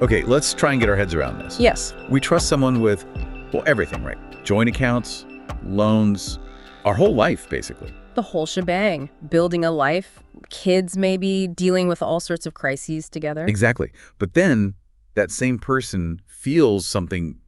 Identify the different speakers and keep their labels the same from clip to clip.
Speaker 1: Okay, let's try and get our heads around this.
Speaker 2: Yes.
Speaker 1: We trust someone with, well, everything, right? Joint accounts, loans, our whole life, basically.
Speaker 2: The whole shebang. Building a life, kids maybe, dealing with all sorts of crises together.
Speaker 1: Exactly. But then that same person feels something,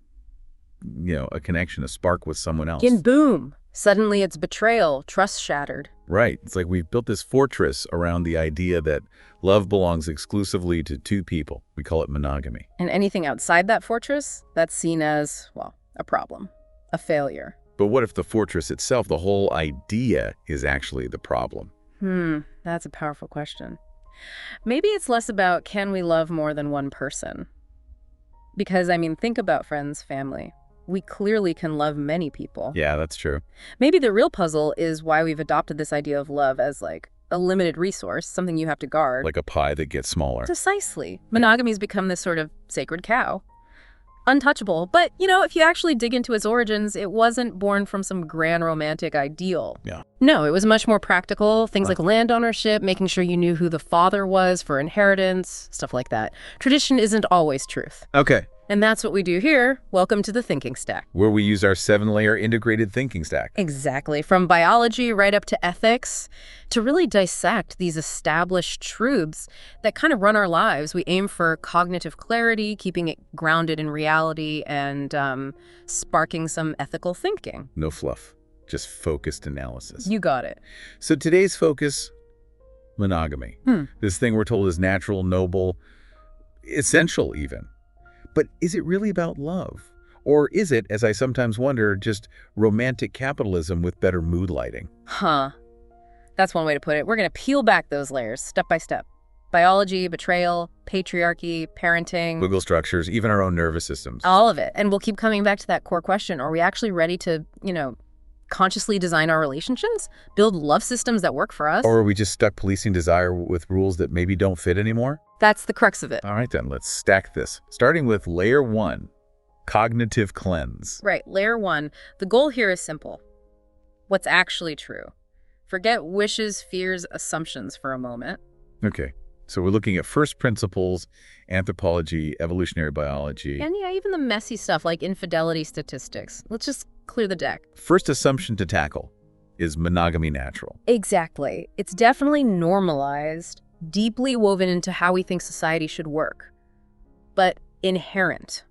Speaker 1: a connection, a spark with someone else.
Speaker 2: And boom, suddenly it's betrayal, trust shattered.
Speaker 1: Right. It's like we've built this fortress around the idea that love belongs exclusively to two people. We call it monogamy.
Speaker 2: And anything outside that fortress, that's seen as, well, a problem, a failure.
Speaker 1: But what if the fortress itself, the whole idea, is actually the problem?
Speaker 2: That's a powerful question. Maybe it's less about can we love more than one person? Because, think about friends, family. We clearly can love many people.
Speaker 1: Yeah, that's true.
Speaker 2: Maybe the real puzzle is why we've adopted this idea of love as like a limited resource, something you have to guard.
Speaker 1: Like a pie that gets smaller.
Speaker 2: Precisely. Monogamy's become this sort of sacred cow. Untouchable. But, if you actually dig into its origins, it wasn't born from some grand romantic ideal.
Speaker 1: Yeah.
Speaker 2: No, it was much more practical. Things like land ownership, making sure you knew who the father was for inheritance, stuff like that. Tradition isn't always truth.
Speaker 1: Okay.
Speaker 2: And that's what we do here. Welcome to the thinking stack.
Speaker 1: Where we use our 7-layer integrated thinking stack.
Speaker 2: Exactly. From biology right up to ethics to really dissect these established truths that kind of run our lives. We aim for cognitive clarity, keeping it grounded in reality, and sparking some ethical thinking.
Speaker 1: No fluff, just focused analysis.
Speaker 2: You got it.
Speaker 1: So today's focus, monogamy. This thing we're told is natural, noble, essential even. But is it really about love? Or is it, as I sometimes wonder, just romantic capitalism with better mood lighting?
Speaker 2: That's one way to put it. We're going to peel back those layers step by step. Biology, betrayal, patriarchy, parenting.
Speaker 1: Wiggle structures, even our own nervous systems.
Speaker 2: All of it. And we'll keep coming back to that core question. Are we actually ready to, consciously design our relationships? Build love systems that work for us?
Speaker 1: Or are we just stuck policing desire with rules that maybe don't fit anymore?
Speaker 2: That's the crux of it.
Speaker 1: All right, then, let's stack this. Starting with layer 1, cognitive cleanse.
Speaker 2: Right, layer 1. The goal here is simple. What's actually true? Forget wishes, fears, assumptions for a moment.
Speaker 1: Okay, so we're looking at first principles, anthropology, evolutionary biology.
Speaker 2: And even the messy stuff like infidelity statistics. Let's just clear the deck.
Speaker 1: First assumption to tackle is monogamy natural.
Speaker 2: Exactly. It's definitely normalized, deeply woven into how we think society should work. But inherent.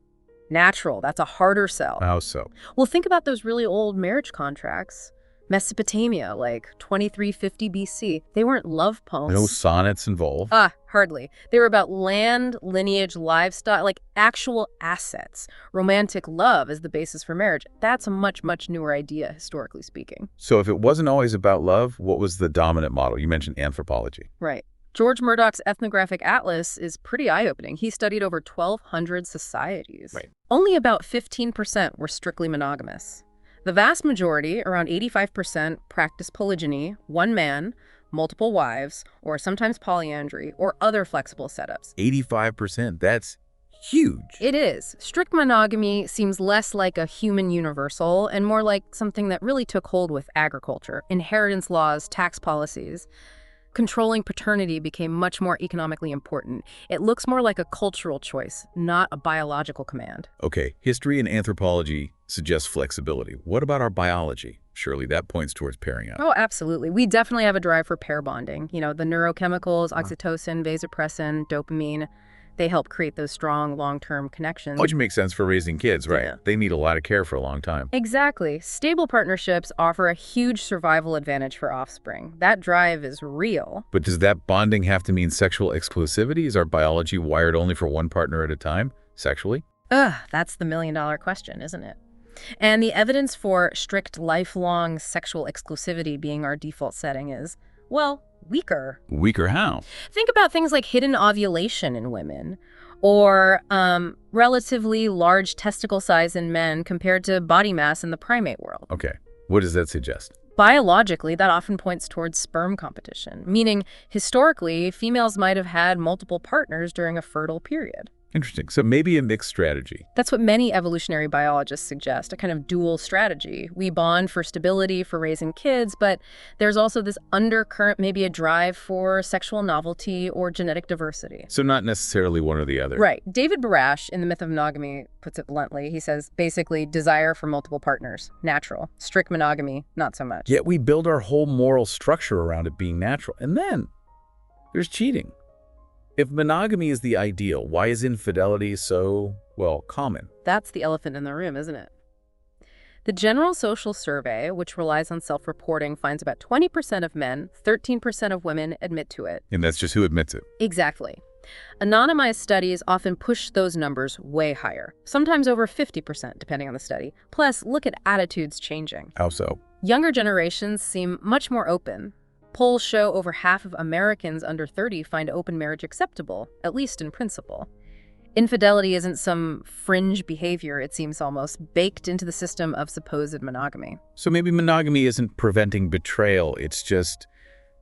Speaker 2: Natural, that's a harder sell.
Speaker 1: How so?
Speaker 2: Well, think about those really old marriage contracts. Mesopotamia, like 2350 BC. They weren't love poems.
Speaker 1: No sonnets involved.
Speaker 2: Hardly. They were about land, lineage, livestock, like actual assets. Romantic love as the basis for marriage. That's a much, much newer idea, historically speaking.
Speaker 1: So if it wasn't always about love, what was the dominant model? You mentioned anthropology.
Speaker 2: Right. George Murdoch's ethnographic atlas is pretty eye-opening. He studied over 1,200 societies.
Speaker 1: Right.
Speaker 2: Only about 15% were strictly monogamous. The vast majority, around 85%, practiced polygyny, one man, multiple wives, or sometimes polyandry, or other flexible setups.
Speaker 1: 85%, that's huge.
Speaker 2: It is. Strict monogamy seems less like a human universal and more like something that really took hold with agriculture, inheritance laws, tax policies. Controlling paternity became much more economically important. It looks more like a cultural choice, not a biological command.
Speaker 1: Okay, history and anthropology suggest flexibility. What about our biology? Surely that points towards pairing up.
Speaker 2: Oh, absolutely. We definitely have a drive for pair bonding. The neurochemicals, oxytocin, vasopressin, dopamine, they help create those strong long-term connections.
Speaker 1: Which makes sense for raising kids, right?
Speaker 2: Yeah.
Speaker 1: They need a lot of care for a long time.
Speaker 2: Exactly. Stable partnerships offer a huge survival advantage for offspring. That drive is real.
Speaker 1: But does that bonding have to mean sexual exclusivity? Is our biology wired only for one partner at a time, sexually?
Speaker 2: That's the million-dollar question, isn't it? And the evidence for strict lifelong sexual exclusivity being our default setting is, well, weaker.
Speaker 1: Weaker how?
Speaker 2: Think about things like hidden ovulation in women or relatively large testicle size in men compared to body mass in the primate world.
Speaker 1: Okay, what does that suggest?
Speaker 2: Biologically, that often points towards sperm competition, meaning historically, females might have had multiple partners during a fertile period.
Speaker 1: Interesting. So maybe a mixed strategy.
Speaker 2: That's what many evolutionary biologists suggest, a kind of dual strategy. We bond for stability, for raising kids, but there's also this undercurrent, maybe a drive for sexual novelty or genetic diversity.
Speaker 1: So not necessarily one or the other.
Speaker 2: Right. David Barash, in The Myth of Monogamy, puts it bluntly. He says, basically, desire for multiple partners, natural. Strict monogamy, not so much.
Speaker 1: Yet we build our whole moral structure around it being natural. And then there's cheating. If monogamy is the ideal, why is infidelity so, well, common?
Speaker 2: That's the elephant in the room, isn't it? The General Social Survey, which relies on self-reporting, finds about 20% of men, 13% of women admit to it.
Speaker 1: And that's just who admits it.
Speaker 2: Exactly. Anonymized studies often push those numbers way higher, sometimes over 50%, depending on the study. Plus, look at attitudes changing.
Speaker 1: How so?
Speaker 2: Younger generations seem much more open. Polls show over half of Americans under 30 find open marriage acceptable, at least in principle. Infidelity isn't some fringe behavior, it seems almost baked into the system of supposed monogamy.
Speaker 1: So maybe monogamy isn't preventing betrayal, it's just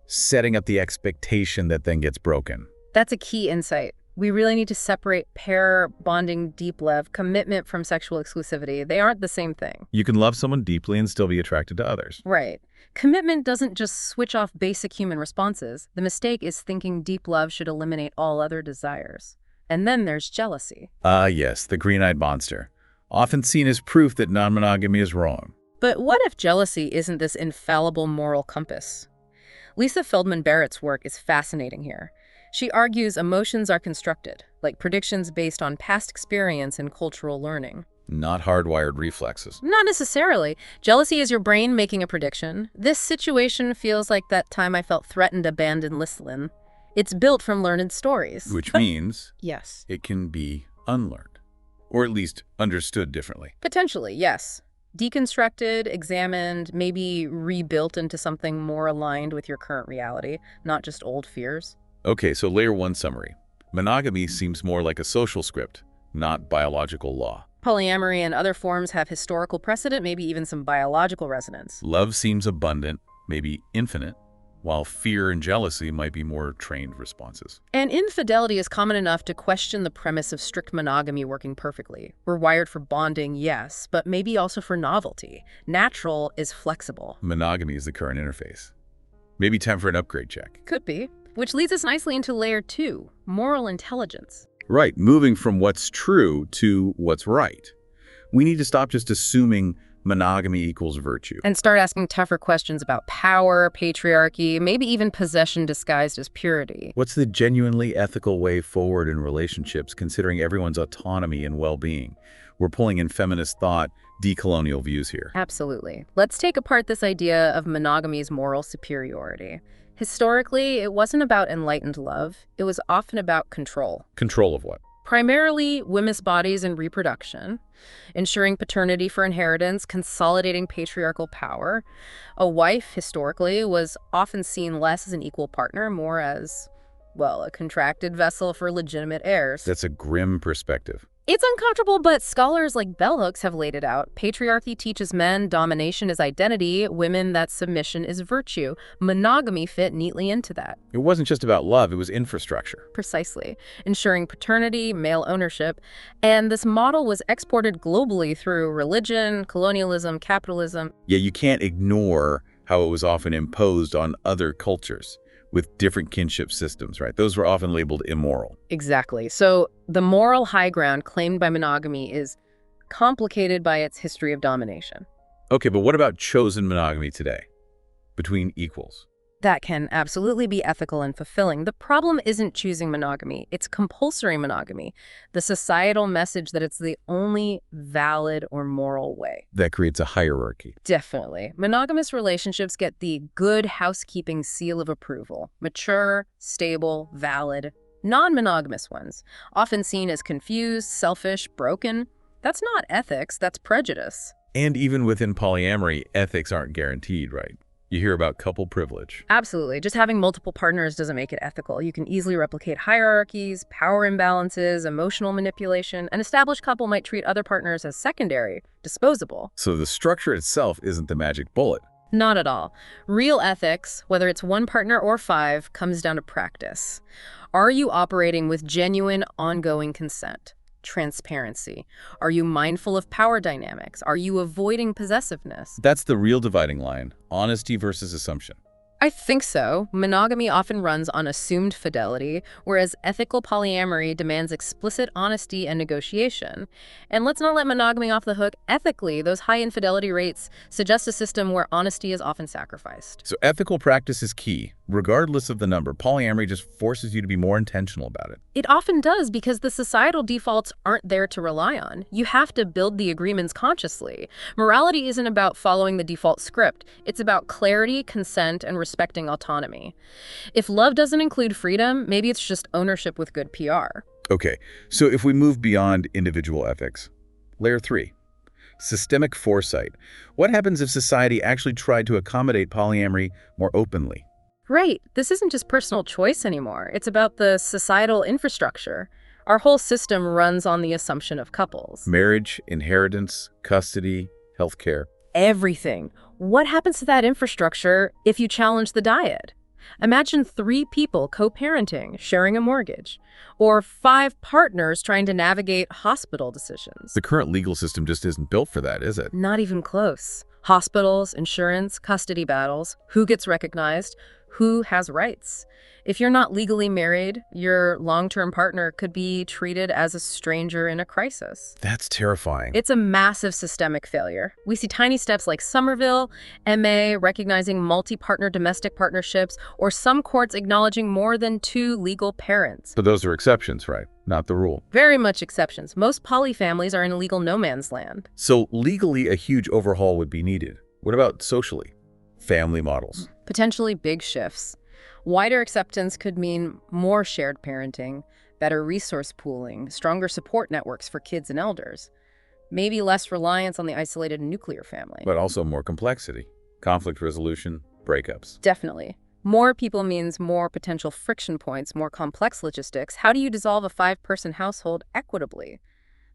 Speaker 1: setting up the expectation that then gets broken.
Speaker 2: That's a key insight. We really need to separate pair bonding, deep love, commitment from sexual exclusivity. They aren't the same thing.
Speaker 1: You can love someone deeply and still be attracted to others.
Speaker 2: Right. Commitment doesn't just switch off basic human responses. The mistake is thinking deep love should eliminate all other desires. And then there's jealousy.
Speaker 1: Yes, the green-eyed monster. Often seen as proof that non-monogamy is wrong.
Speaker 2: But what if jealousy isn't this infallible moral compass? Lisa Feldman Barrett's work is fascinating here. She argues emotions are constructed, like predictions based on past experience and cultural learning.
Speaker 1: Not hardwired reflexes.
Speaker 2: Not necessarily. Jealousy is your brain making a prediction. This situation feels like that time I felt threatened, abandoned, listless. It's built from learned stories.
Speaker 1: Which means
Speaker 2: yes,
Speaker 1: it can be unlearned, or at least understood differently.
Speaker 2: potentially, yes. Deconstructed, examined, maybe rebuilt into something more aligned with your current reality, not just old fears.
Speaker 1: Okay, so layer one summary. Monogamy seems more like a social script, not biological law.
Speaker 2: Polyamory and other forms have historical precedent, maybe even some biological resonance.
Speaker 1: Love seems abundant, maybe infinite, while fear and jealousy might be more trained responses.
Speaker 2: And infidelity is common enough to question the premise of strict monogamy working perfectly. We're wired for bonding, yes, but maybe also for novelty. Natural is flexible.
Speaker 1: Monogamy is the current interface. Maybe time for an upgrade check.
Speaker 2: Could be. Which leads us nicely into layer 2, moral intelligence.
Speaker 1: Right, moving from what's true to what's right. We need to stop just assuming monogamy equals virtue.
Speaker 2: And start asking tougher questions about power, patriarchy, maybe even possession disguised as purity.
Speaker 1: What's the genuinely ethical way forward in relationships, considering everyone's autonomy and well-being? We're pulling in feminist thought, decolonial views here.
Speaker 2: Absolutely. Let's take apart this idea of monogamy's moral superiority. Historically, it wasn't about enlightened love. It was often about control.
Speaker 1: Control of what?
Speaker 2: Primarily women's bodies and reproduction, ensuring paternity for inheritance, consolidating patriarchal power. A wife, historically, was often seen less as an equal partner, more as, well, a contracted vessel for legitimate heirs.
Speaker 1: That's a grim perspective.
Speaker 2: It's uncomfortable, but scholars like bell hooks have laid it out. Patriarchy teaches men domination is identity, women that submission is virtue. Monogamy fit neatly into that.
Speaker 1: It wasn't just about love, it was infrastructure.
Speaker 2: Precisely. Ensuring paternity, male ownership. And this model was exported globally through religion, colonialism, capitalism.
Speaker 1: Yet you can't ignore how it was often imposed on other cultures with different kinship systems, right? Those were often labeled immoral.
Speaker 2: Exactly. So the moral high ground claimed by monogamy is complicated by its history of domination.
Speaker 1: Okay, but what about chosen monogamy today, between equals?
Speaker 2: That can absolutely be ethical and fulfilling. The problem isn't choosing monogamy, it's compulsory monogamy, the societal message that it's the only valid or moral way.
Speaker 1: That creates a hierarchy.
Speaker 2: Definitely. Monogamous relationships get the good housekeeping seal of approval. Mature, stable, valid. Non-monogamous ones, often seen as confused, selfish, broken. That's not ethics, that's prejudice.
Speaker 1: And even within polyamory, ethics aren't guaranteed, right? You hear about couple privilege.
Speaker 2: Absolutely. Just having multiple partners doesn't make it ethical. You can easily replicate hierarchies, power imbalances, emotional manipulation. An established couple might treat other partners as secondary, disposable.
Speaker 1: So the structure itself isn't the magic bullet.
Speaker 2: Not at all. Real ethics, whether it's one partner or 5, comes down to practice. Are you operating with genuine, ongoing consent? Transparency? Are you mindful of power dynamics? Are you avoiding possessiveness?
Speaker 1: That's the real dividing line, honesty versus assumption.
Speaker 2: I think so. Monogamy often runs on assumed fidelity, whereas ethical polyamory demands explicit honesty and negotiation. And let's not let monogamy off the hook. Ethically, those high infidelity rates suggest a system where honesty is often sacrificed.
Speaker 1: So ethical practice is key. Regardless of the number, polyamory just forces you to be more intentional about it.
Speaker 2: It often does because the societal defaults aren't there to rely on. You have to build the agreements consciously. Morality isn't about following the default script. It's about clarity, consent, and respecting autonomy. If love doesn't include freedom, maybe it's just ownership with good PR.
Speaker 1: Okay, so if we move beyond individual ethics, layer 3, systemic foresight. What happens if society actually tried to accommodate polyamory more openly?
Speaker 2: Right. This isn't just personal choice anymore. It's about the societal infrastructure. Our whole system runs on the assumption of couples.
Speaker 1: Marriage, inheritance, custody, healthcare.
Speaker 2: Everything. What happens to that infrastructure if you challenge the dyad? Imagine 3 people co-parenting, sharing a mortgage, or 5 partners trying to navigate hospital decisions.
Speaker 1: The current legal system just isn't built for that, is it?
Speaker 2: Not even close. Hospitals, insurance, custody battles, who gets recognized, who has rights. If you're not legally married, your long-term partner could be treated as a stranger in a crisis.
Speaker 1: That's terrifying.
Speaker 2: It's a massive systemic failure. We see tiny steps like Somerville, MA recognizing multi-partner domestic partnerships, or some courts acknowledging more than 2 legal parents.
Speaker 1: So those are exceptions, right? Not the rule.
Speaker 2: Very much exceptions. Most poly families are in legal no man's land.
Speaker 1: So legally, a huge overhaul would be needed. What about socially? Family models.
Speaker 2: Potentially big shifts. Wider acceptance could mean more shared parenting, better resource pooling, stronger support networks for kids and elders. Maybe less reliance on the isolated nuclear family.
Speaker 1: But also more complexity. Conflict resolution, breakups.
Speaker 2: Definitely. More people means more potential friction points, more complex logistics. How do you dissolve a 5-person household equitably?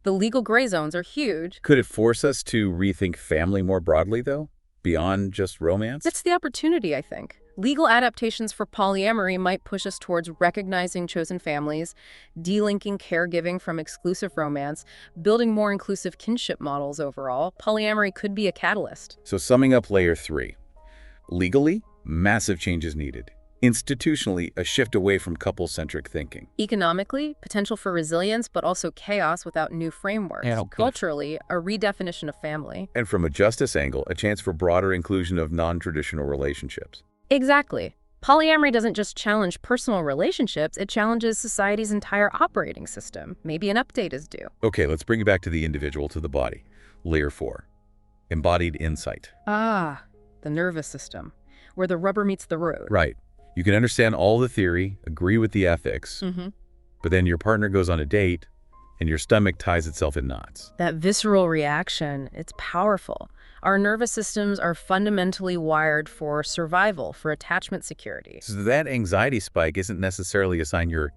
Speaker 2: The legal gray zones are huge.
Speaker 1: Could it force us to rethink family more broadly, though? Beyond just romance?
Speaker 2: That's the opportunity, I think. Legal adaptations for polyamory might push us towards recognizing chosen families, delinking caregiving from exclusive romance, building more inclusive kinship models overall. Polyamory could be a catalyst.
Speaker 1: So summing up layer 3. Legally, massive changes needed. Institutionally, a shift away from couple-centric thinking.
Speaker 2: Economically, potential for resilience, but also chaos without new frameworks. Culturally, a redefinition of family.
Speaker 1: And from a justice angle, a chance for broader inclusion of non-traditional relationships.
Speaker 2: Exactly. Polyamory doesn't just challenge personal relationships, it challenges society's entire operating system. Maybe an update is due.
Speaker 1: Okay, let's bring it back to the individual, to the body. Layer 4. Embodied insight.
Speaker 2: Ah, the nervous system, where the rubber meets the road.
Speaker 1: Right. You can understand all the theory, agree with the ethics, but then your partner goes on a date and your stomach ties itself in knots.
Speaker 2: That visceral reaction, it's powerful. Our nervous systems are fundamentally wired for survival, for attachment security.
Speaker 1: So that anxiety spike isn't necessarily a sign you're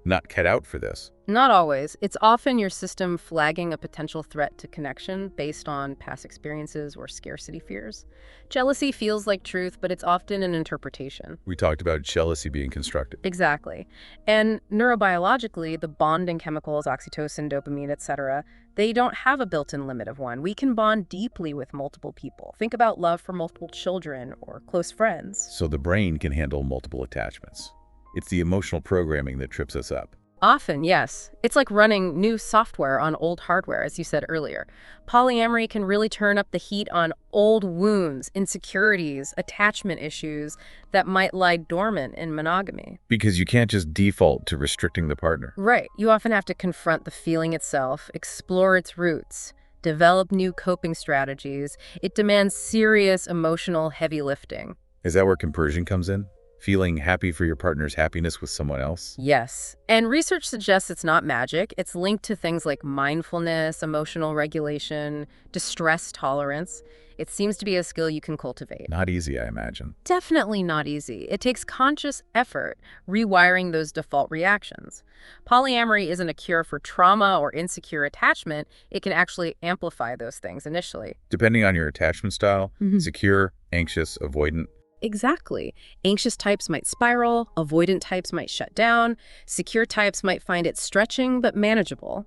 Speaker 1: not cut out for this.
Speaker 2: Not always. It's often your system flagging a potential threat to connection based on past experiences or scarcity fears. Jealousy feels like truth, but it's often an interpretation.
Speaker 1: We talked about jealousy being constructed.
Speaker 2: Exactly. And neurobiologically, the bonding chemicals, oxytocin, dopamine, etc., they don't have a built-in limit of one. We can bond deeply with multiple people. Think about love for multiple children or close friends.
Speaker 1: So the brain can handle multiple attachments. It's the emotional programming that trips us up.
Speaker 2: Often, yes. It's like running new software on old hardware, as you said earlier. Polyamory can really turn up the heat on old wounds, insecurities, attachment issues that might lie dormant in monogamy.
Speaker 1: Because you can't just default to restricting the partner.
Speaker 2: Right. You often have to confront the feeling itself, explore its roots, develop new coping strategies. It demands serious emotional heavy lifting.
Speaker 1: Is that where compersion comes in? Feeling happy for your partner's happiness with someone else?
Speaker 2: Yes. And research suggests it's not magic. It's linked to things like mindfulness, emotional regulation, distress tolerance. It seems to be a skill you can cultivate.
Speaker 1: Not easy, I imagine.
Speaker 2: Definitely not easy. It takes conscious effort rewiring those default reactions. Polyamory isn't a cure for trauma or insecure attachment. It can actually amplify those things initially.
Speaker 1: Depending on your attachment style, secure, anxious, avoidant,
Speaker 2: Exactly. Anxious types might spiral, avoidant types might shut down, secure types might find it stretching but manageable.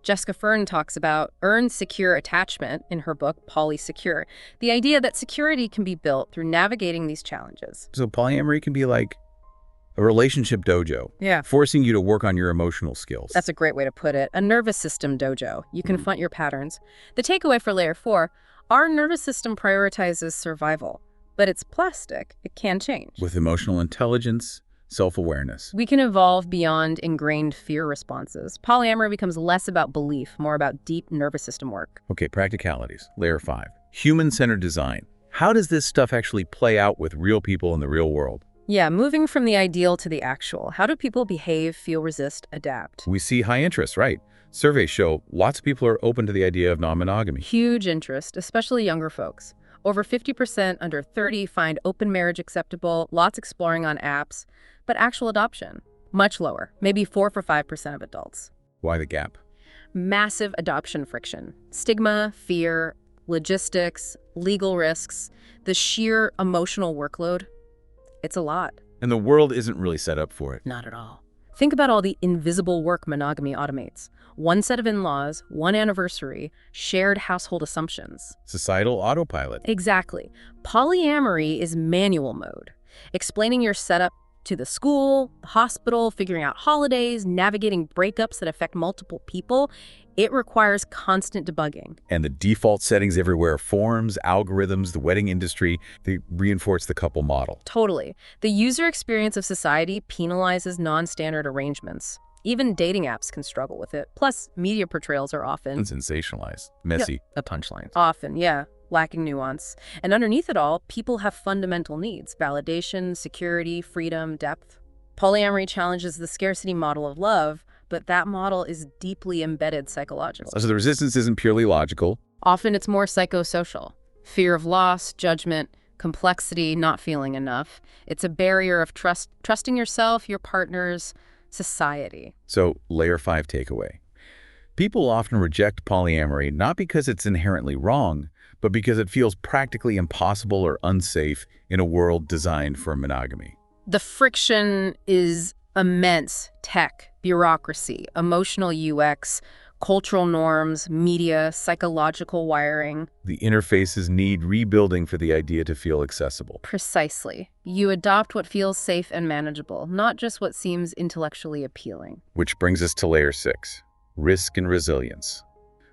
Speaker 2: Jessica Fern talks about earned secure attachment in her book, Polysecure, the idea that security can be built through navigating these challenges.
Speaker 1: So polyamory can be like a relationship dojo,
Speaker 2: Yeah.
Speaker 1: forcing you to work on your emotional skills.
Speaker 2: That's a great way to put it. A nervous system dojo. You confront your patterns. The takeaway for layer 4, our nervous system prioritizes survival, but it's plastic. It can change.
Speaker 1: With emotional intelligence, self-awareness.
Speaker 2: We can evolve beyond ingrained fear responses. Polyamory becomes less about belief, more about deep nervous system work.
Speaker 1: Okay, practicalities. Layer 5. Human-centered design. How does this stuff actually play out with real people in the real world?
Speaker 2: Yeah, moving from the ideal to the actual. How do people behave, feel, resist, adapt?
Speaker 1: We see high interest, right? Surveys show lots of people are open to the idea of non-monogamy.
Speaker 2: Huge interest, especially younger folks. Over 50% under 30 find open marriage acceptable, lots exploring on apps, but actual adoption, much lower, maybe 4 for 5% of adults.
Speaker 1: Why the gap?
Speaker 2: Massive adoption friction. Stigma, fear, logistics, legal risks, the sheer emotional workload. It's a lot.
Speaker 1: And the world isn't really set up for it.
Speaker 2: Not at all. Think about all the invisible work monogamy automates. One set of in-laws, one anniversary, shared household assumptions.
Speaker 1: Societal autopilot.
Speaker 2: Exactly. Polyamory is manual mode. Explaining your setup to the school, the hospital, figuring out holidays, navigating breakups that affect multiple people. It requires constant debugging.
Speaker 1: And the default settings everywhere, forms, algorithms, the wedding industry, they reinforce the couple model.
Speaker 2: Totally. The user experience of society penalizes non-standard arrangements. Even dating apps can struggle with it. Plus, media portrayals are often
Speaker 1: Sensationalized, messy.
Speaker 2: the punchlines. Often, yeah, lacking nuance. And underneath it all, people have fundamental needs: validation, security, freedom, depth. Polyamory challenges the scarcity model of love, but that model is deeply embedded psychologically.
Speaker 1: So the resistance isn't purely logical.
Speaker 2: Often it's more psychosocial. Fear of loss, judgment, complexity, not feeling enough. It's a barrier of trusting yourself, your partners, society.
Speaker 1: So layer 5 takeaway. People often reject polyamory not because it's inherently wrong, but because it feels practically impossible or unsafe in a world designed for monogamy.
Speaker 2: The friction is immense: tech, bureaucracy, emotional UX, cultural norms, media, psychological wiring.
Speaker 1: The interfaces need rebuilding for the idea to feel accessible.
Speaker 2: Precisely. You adopt what feels safe and manageable, not just what seems intellectually appealing.
Speaker 1: Which brings us to layer 6, risk and resilience.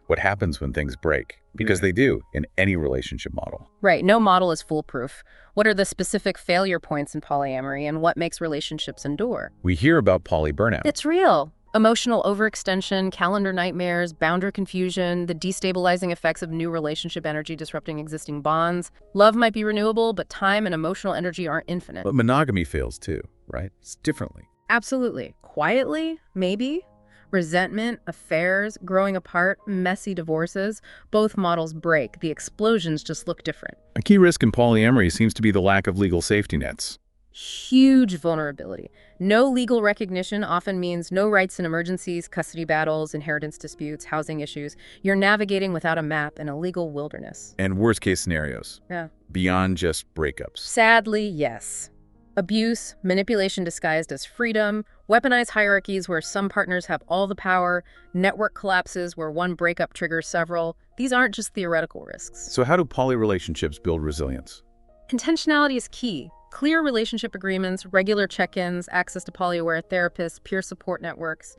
Speaker 1: What happens when things break? Because they do in any relationship model.
Speaker 2: Right, no model is foolproof. What are the specific failure points in polyamory, and what makes relationships endure?
Speaker 1: We hear about poly burnout.
Speaker 2: It's real. Emotional overextension, calendar nightmares, boundary confusion, the destabilizing effects of new relationship energy disrupting existing bonds. Love might be renewable, but time and emotional energy aren't infinite.
Speaker 1: But monogamy fails too, right? It's differently.
Speaker 2: Absolutely. Quietly, maybe. Resentment, affairs, growing apart, messy divorces. Both models break. The explosions just look different.
Speaker 1: A key risk in polyamory seems to be the lack of legal safety nets.
Speaker 2: Huge vulnerability. No legal recognition often means no rights in emergencies, custody battles, inheritance disputes, housing issues. You're navigating without a map in a legal wilderness.
Speaker 1: And worst case scenarios.
Speaker 2: Yeah.
Speaker 1: Beyond just breakups.
Speaker 2: Sadly, yes. Abuse, manipulation disguised as freedom, weaponized hierarchies where some partners have all the power, network collapses where one breakup triggers several. These aren't just theoretical risks.
Speaker 1: So how do poly relationships build resilience?
Speaker 2: Intentionality is key. Clear relationship agreements, regular check-ins, access to poly-aware therapists, peer support networks.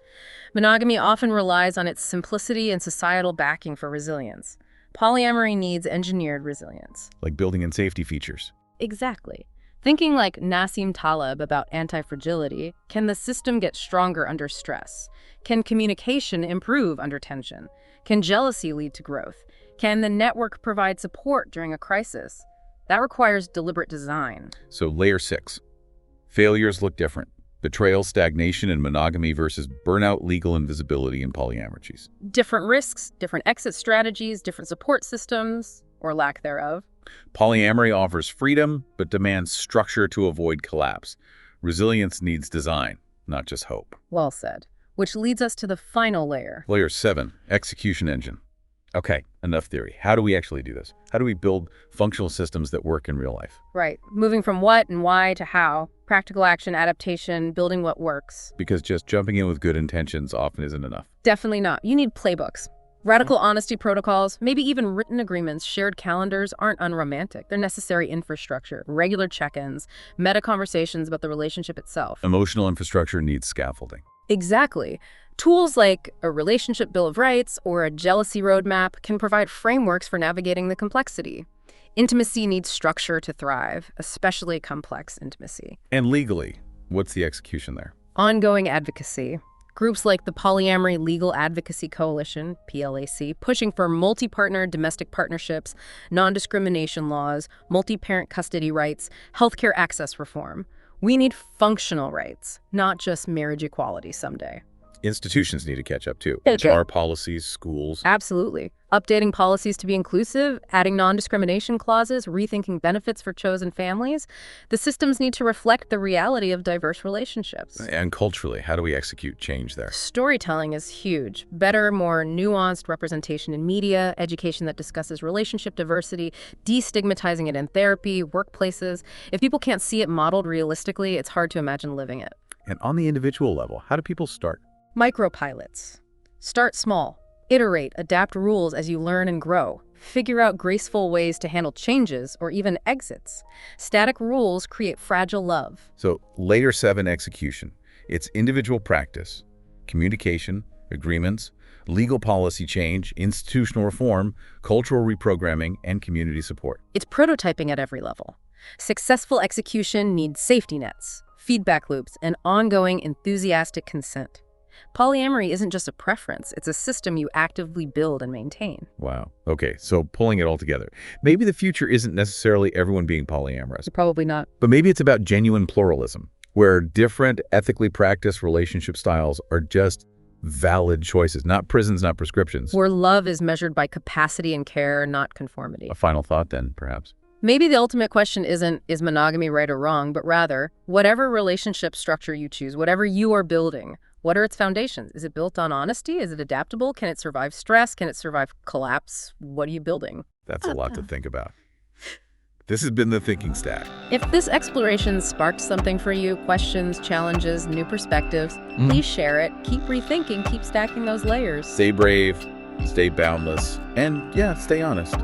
Speaker 2: Monogamy often relies on its simplicity and societal backing for resilience. Polyamory needs engineered resilience.
Speaker 1: Like building in safety features.
Speaker 2: Exactly. Thinking like Nassim Taleb about anti-fragility, can the system get stronger under stress? Can communication improve under tension? Can jealousy lead to growth? Can the network provide support during a crisis? That requires deliberate design.
Speaker 1: So layer 6. Failures look different. Betrayal, stagnation in monogamy versus burnout, legal invisibility in polyamories.
Speaker 2: Different risks, different exit strategies, different support systems, or lack thereof.
Speaker 1: Polyamory offers freedom, but demands structure to avoid collapse. Resilience needs design, not just hope.
Speaker 2: Well said. Which leads us to the final layer.
Speaker 1: Layer 7, execution engine. Okay, Enough theory. How do we actually do this? How do we build functional systems that work in real life?
Speaker 2: Right. Moving from what and why to how. Practical action, adaptation, building what works.
Speaker 1: Because just jumping in with good intentions often isn't enough.
Speaker 2: Definitely not. You need playbooks. Radical honesty protocols, maybe even written agreements, shared calendars aren't unromantic. They're necessary infrastructure, regular check-ins, meta conversations about the relationship itself.
Speaker 1: Emotional infrastructure needs scaffolding.
Speaker 2: Exactly. Tools like a relationship bill of rights or a jealousy roadmap can provide frameworks for navigating the complexity. Intimacy needs structure to thrive, especially complex intimacy.
Speaker 1: And legally, what's the execution there?
Speaker 2: Ongoing advocacy. Groups like the Polyamory Legal Advocacy Coalition, PLAC, pushing for multi-partner domestic partnerships, non-discrimination laws, multi-parent custody rights, healthcare access reform. We need functional rights, not just marriage equality someday.
Speaker 1: Institutions need to catch up too.
Speaker 2: Okay.
Speaker 1: HR policies, schools.
Speaker 2: Absolutely. Updating policies to be inclusive, adding non-discrimination clauses, rethinking benefits for chosen families. The systems need to reflect the reality of diverse relationships.
Speaker 1: And culturally, how do we execute change there?
Speaker 2: Storytelling is huge. Better, more nuanced representation in media, education that discusses relationship diversity, destigmatizing it in therapy, workplaces. If people can't see it modeled realistically, it's hard to imagine living it.
Speaker 1: And on the individual level, how do people start?
Speaker 2: Micropilots. Start small. Iterate, adapt rules as you learn and grow. Figure out graceful ways to handle changes or even exits. Static rules create fragile love.
Speaker 1: So layer 7 execution. It's individual practice, communication, agreements, legal policy change, institutional reform, cultural reprogramming, and community support.
Speaker 2: It's prototyping at every level. Successful execution needs safety nets, feedback loops, and ongoing enthusiastic consent. Polyamory isn't just a preference, it's a system you actively build and maintain.
Speaker 1: Wow. Okay, so pulling it all together. Maybe the future isn't necessarily everyone being polyamorous,
Speaker 2: Probably not.
Speaker 1: but maybe it's about genuine pluralism, where different ethically practiced relationship styles are just valid choices, not prisons, not prescriptions.
Speaker 2: Where love is measured by capacity and care, not conformity.
Speaker 1: A final thought then, perhaps.
Speaker 2: Maybe the ultimate question isn't, is monogamy right or wrong, but rather, whatever relationship structure you choose, whatever you are building, what are its foundations? Is it built on honesty? Is it adaptable? Can it survive stress? Can it survive collapse? What are you building?
Speaker 1: That's a lot to think about. This has been The Thinking Stack.
Speaker 2: If this exploration sparked something for you, questions, challenges, new perspectives, please share it. Keep rethinking, keep stacking those layers.
Speaker 1: Stay brave, stay boundless, and yeah, stay honest.